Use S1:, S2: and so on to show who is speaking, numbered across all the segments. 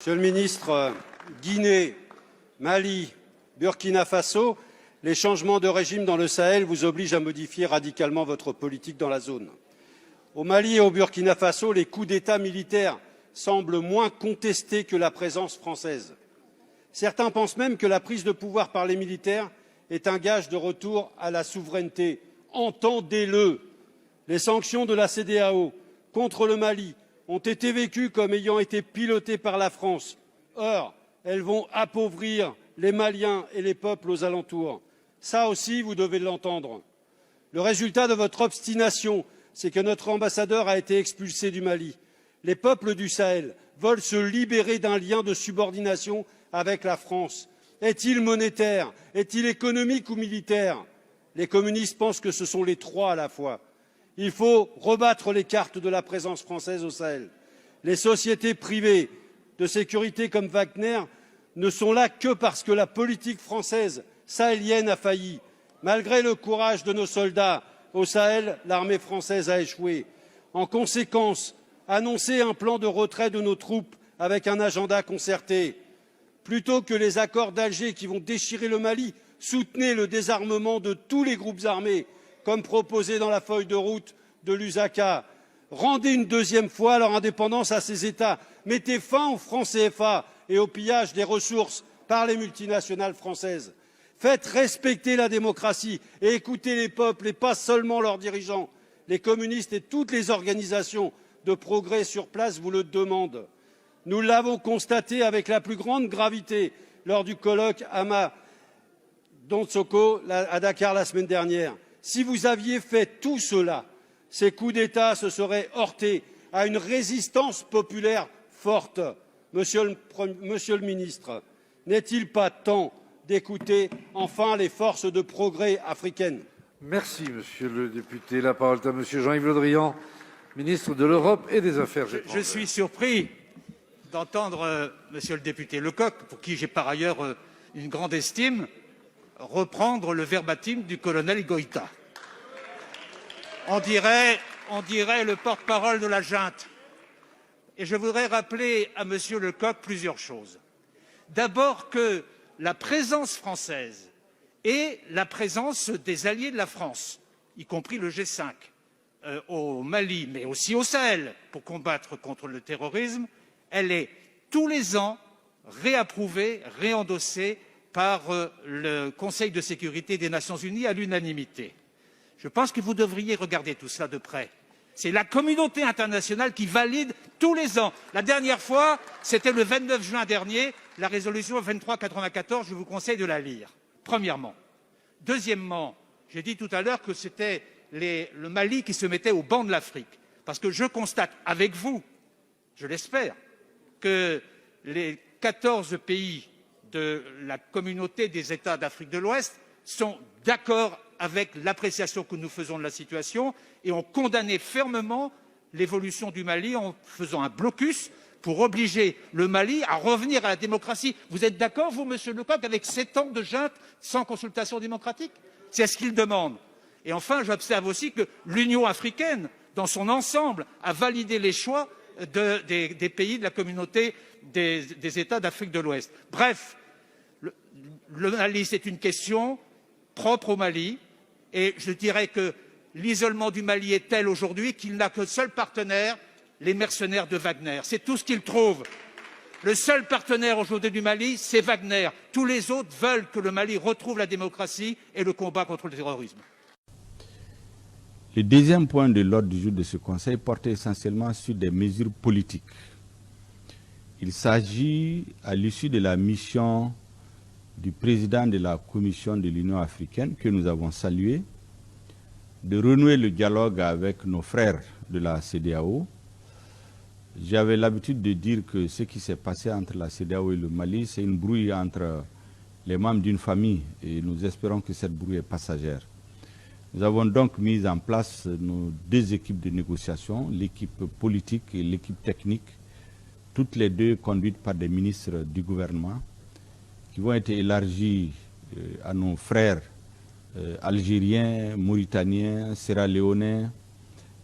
S1: Monsieur le ministre, Guinée, Mali, Burkina Faso, les changements de régime dans le Sahel vous obligent à modifier radicalement votre politique dans la zone. Au Mali et au Burkina Faso, les coups d'État militaires semblent moins contestés que la présence française. Certains pensent même que la prise de pouvoir par les militaires est un gage de retour à la souveraineté. Entendez-le. Les sanctions de la CEDEAO contre le Mali ont été vécues comme ayant été pilotées par la France. Or, elles vont appauvrir les Maliens et les peuples aux alentours. Ça aussi, vous devez l'entendre. Le résultat de votre obstination, c'est que notre ambassadeur a été expulsé du Mali. Les peuples du Sahel veulent se libérer d'un lien de subordination avec la France. Est-il monétaire? Est-il économique ou militaire? Les communistes pensent que ce sont les trois à la fois. Il faut rebattre les cartes de la présence française au Sahel. Les sociétés privées de sécurité comme Wagner ne sont là que parce que la politique française sahélienne a failli. Malgré le courage de nos soldats au Sahel, l'armée française a échoué. En conséquence, annoncez un plan de retrait de nos troupes avec un agenda concerté. Plutôt que les accords d'Alger qui vont déchirer le Mali, soutenez le désarmement de tous les groupes armés, comme proposé dans la feuille de route de Lusaka. Rendez une deuxième fois leur indépendance à ces États. Mettez fin au franc CFA et au pillage des ressources par les multinationales françaises. Faites respecter la démocratie et écoutez les peuples et pas seulement leurs dirigeants. Les communistes et toutes les organisations de progrès sur place vous le demandent. Nous l'avons constaté avec la plus grande gravité lors du colloque Ama Donsoko à Dakar la semaine dernière. Si vous aviez fait tout cela, ces coups d'État se seraient heurtés à une résistance populaire forte. Monsieur le ministre, n'est-il pas temps d'écouter enfin les forces de progrès africaines?
S2: Merci, monsieur le député. La parole est à monsieur Jean-Yves Le Drian, ministre de l'Europe et des Affaires étrangères.
S3: Je suis surpris d'entendre monsieur le député Lecoq, pour qui j'ai par ailleurs une grande estime, reprendre le verbatim du colonel Goïta. On dirait le porte-parole de la junte. Et je voudrais rappeler à monsieur Lecoq plusieurs choses. D'abord que la présence française et la présence des alliés de la France, y compris le G5, au Mali, mais aussi au Sahel, pour combattre contre le terrorisme, elle est tous les ans réapprouvée, réendossée par le Conseil de sécurité des Nations Unies à l'unanimité. Je pense que vous devriez regarder tout cela de près. C'est la communauté internationale qui valide tous les ans. La dernière fois, c'était le 29 juin dernier, la résolution 2394, je vous conseille de la lire, premièrement. Deuxièmement, j'ai dit tout à l'heure que c'était le Mali qui se mettait au banc de l'Afrique, parce que je constate avec vous, je l'espère, que les 14 pays de la communauté des États d'Afrique de l'Ouest sont d'accord avec l'appréciation que nous faisons de la situation et ont condamné fermement l'évolution du Mali en faisant un blocus pour obliger le Mali à revenir à la démocratie. Vous êtes d'accord, vous, monsieur Lecoq, avec 7 ans de junte sans consultation démocratique? C'est ce qu'il demande. Et enfin, j'observe aussi que l'Union africaine, dans son ensemble, a validé les choix des pays de la communauté des États d'Afrique de l'Ouest. Bref, le Mali, c'est une question propre au Mali, et je dirais que l'isolement du Mali est tel aujourd'hui qu'il n'a que seul partenaire, les mercenaires de Wagner. C'est tout ce qu'il trouve. Le seul partenaire aujourd'hui du Mali, c'est Wagner. Tous les autres veulent que le Mali retrouve la démocratie et le combat contre le terrorisme.
S4: Le deuxième point de l'ordre du jour de ce Conseil portait essentiellement sur des mesures politiques. Il s'agit, à l'issue de la mission du président de la Commission de l'Union africaine, que nous avons salué, de renouer le dialogue avec nos frères de la CEDEAO. J'avais l'habitude de dire que ce qui s'est passé entre la CEDEAO et le Mali, c'est une brouille entre les membres d'une famille, et nous espérons que cette brouille est passagère. Nous avons donc mis en place nos deux équipes de négociation, l'équipe politique et l'équipe technique, toutes les deux conduites par des ministres du gouvernement, qui vont être élargies à nos frères algériens, mauritaniens, sierra-léonais,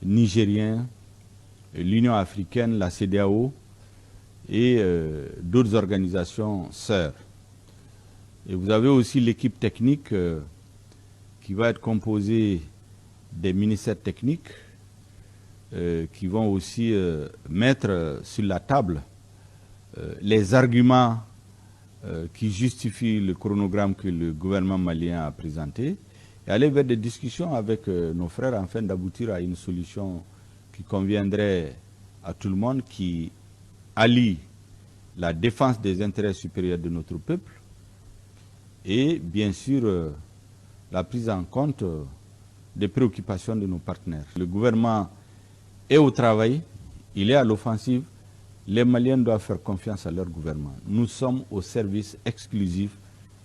S4: nigériens, l'Union africaine, la CEDEAO, et d'autres organisations sœurs. Et vous avez aussi l'équipe technique qui va être composée des ministères techniques qui vont aussi mettre sur la table les arguments qui justifient le chronogramme que le gouvernement malien a présenté et aller vers des discussions avec nos frères afin d'aboutir à une solution qui conviendrait à tout le monde, qui allie la défense des intérêts supérieurs de notre peuple et bien sûr la prise en compte des préoccupations de nos partenaires. Le gouvernement est au travail, il est à l'offensive. Les Maliens doivent faire confiance à leur gouvernement. Nous sommes au service exclusif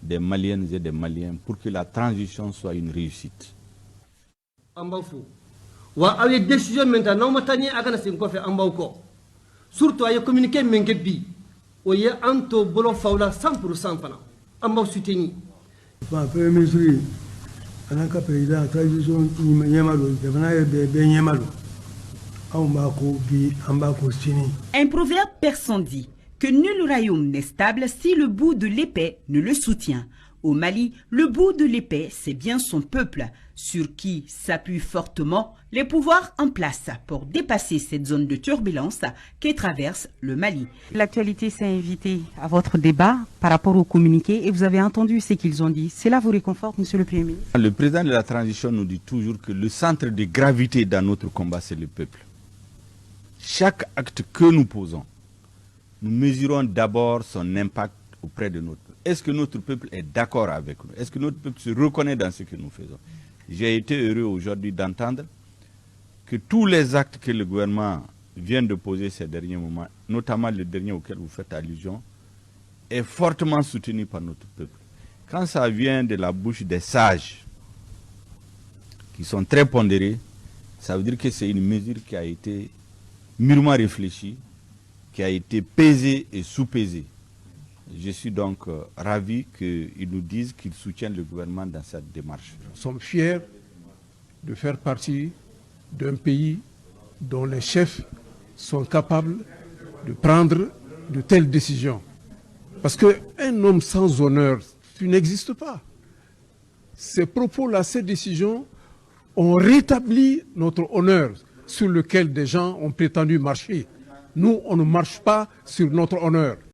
S4: des Maliennes et des Maliens pour que la transition soit une réussite.
S5: Wa décision maintenant matani agana sen ko fe ambauko surtout ay communiquer mengebi o ye anto bolo fawla 100% fana ambau soutenu
S6: pa premier ministre anaka président transition ni nyamalo devana be nyamalo
S7: Un proverbe persan dit que nul royaume n'est stable si le bout de l'épée ne le soutient. Au Mali, le bout de l'épée, c'est bien son peuple, sur qui s'appuient fortement les pouvoirs en place pour dépasser cette zone de turbulence qui traverse le Mali.
S8: L'actualité s'est invitée à votre débat par rapport au communiqué et vous avez entendu ce qu'ils ont dit. Cela vous réconforte, monsieur le Premier ministre?
S4: Le président de la transition nous dit toujours que le centre de gravité dans notre combat, c'est le peuple. Chaque acte que nous posons, nous mesurons d'abord son impact auprès de notre peuple. Est-ce que notre peuple est d'accord avec nous? Est-ce que notre peuple se reconnaît dans ce que nous faisons? J'ai été heureux aujourd'hui d'entendre que tous les actes que le gouvernement vient de poser ces derniers moments, notamment le dernier auquel vous faites allusion, est fortement soutenu par notre peuple. Quand ça vient de la bouche des sages, qui sont très pondérés, ça veut dire que c'est une mesure qui a été mûrement réfléchi, qui a été pesé et sous-pesé. Je suis donc ravi qu'ils nous disent qu'ils soutiennent le gouvernement dans cette démarche.
S9: Nous sommes fiers de faire partie d'un pays dont les chefs sont capables de prendre de telles décisions. Parce qu'un homme sans honneur, tu n'existes pas. Ces propos-là, ces décisions ont rétabli notre honneur sur lequel des gens ont prétendu marcher. Nous, on ne marche pas sur notre honneur.